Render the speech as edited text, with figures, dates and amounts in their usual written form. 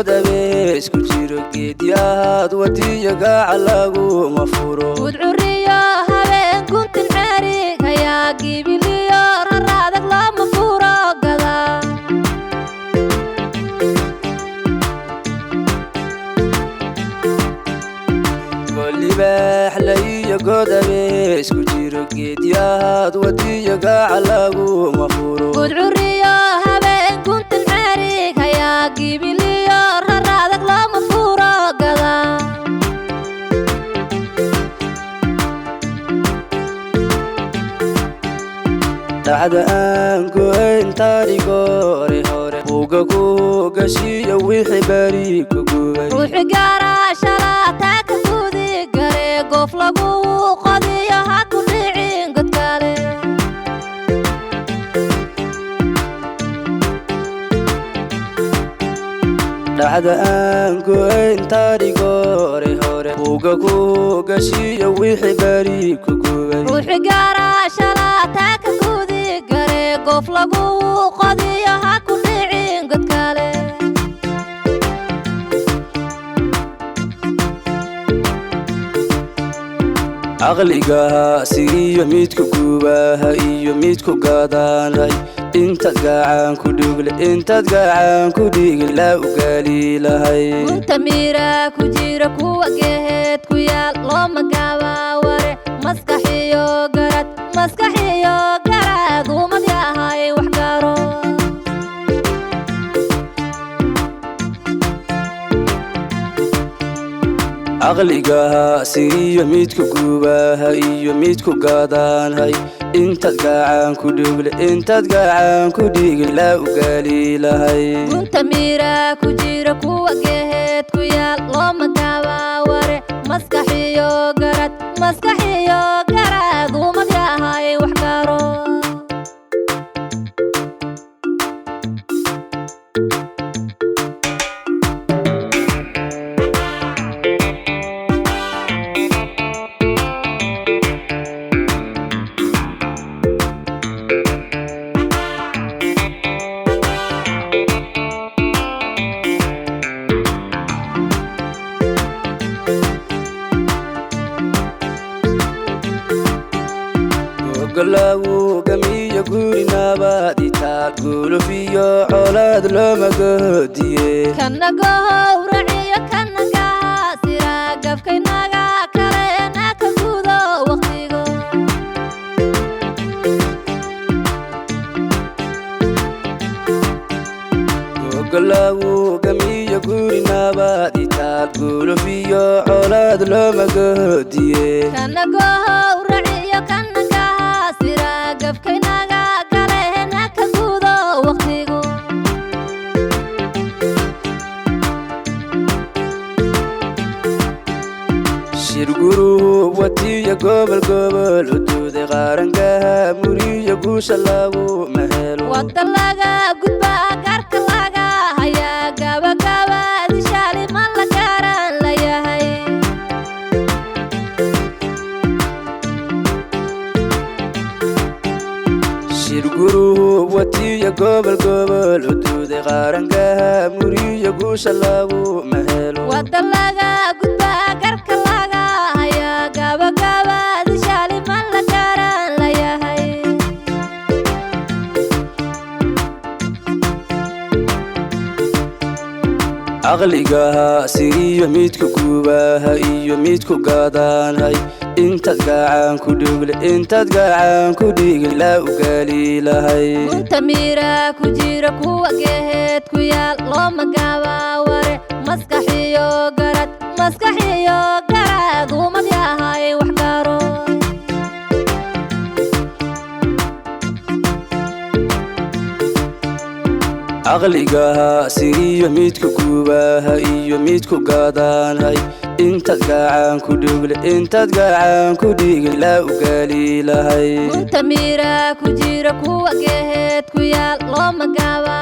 godabe isku jiro geedyaad wadiyaga calagu mafuro ودعوريا هبين كنت الحريق هيا جيبي لي رادك لا مفورة قدا قولي بحلي godabe isku jiro geedyaad wadiyaga calagu mafuro ودعوريا هبين كنت الحريق هيا جيبي لي رادك لا مفورة قدا dacda aan go'ayn taarigoore hore uga ku gashiyo wixii bari ku gubay روحي قارا شلاتك كودي قري قف لقو قضية هاكو لعين قد قالي dacda aan go'ayn taarigoore hore uga ku gashiyo wixii bari ku gubay روحي قارا شلاتك كودي قري قف لقو قضية هاكو لعين قد قالي caqliga siiyo midku gubaha iyo midku gaadaanay intaad gacan ku dhigi la ugali lahay كنت ميرا كجيرا كوا جهد كيال لو مقابا وري مسكحيو قرد ومد يا هاي وحقارو caqliga siiyo midku gubaha iyo midku gaadaanay intaad gacan ku dhigi la ugali lahay كنت ميرا كجيرا كوا جهد كيال لو مقابا وري مسكحيو قرد ومد يا هاي وحقارو galawu gamiyo gurinabaad itaal gulufiyo colaad looma goodiye كنغا ورعيا كنغا سيرا قفكيناغا كالينا كغودو وقتيغو galawu gamiyo gurinabaad itaal gulufiyo colaad looma goodiye كنغا ورعيا كنغا سيرا قفكيناغا كالينا كغودو وقتيغو shirguru watiya gobol uduuday qaarangaha muriyo guusha lagu mahelo wadalaga gudba karkalaga haya gaba dishali man la garan la yahay shirguru watiya gobol uduuday qaarangaha muriyo guusha lagu mahelo wadalaga gudba karkalaga haya gaba dishali man la garan la yahay caqliga siiyo midku gubaha iyo midku gaadaanay intaad gacan ku dhigi la ugali lahay كنت ميرا كجيرا كوا جهد كيال لو مقابا وري مسكحيو قرد ومد يا هاي وحقارو caqliga siiyo midku gubaha iyo midku gaadaanay intaad gacan ku dhigi la ugali lahay كنت ميرا كجيرا كوا جهد كيال لو مقابا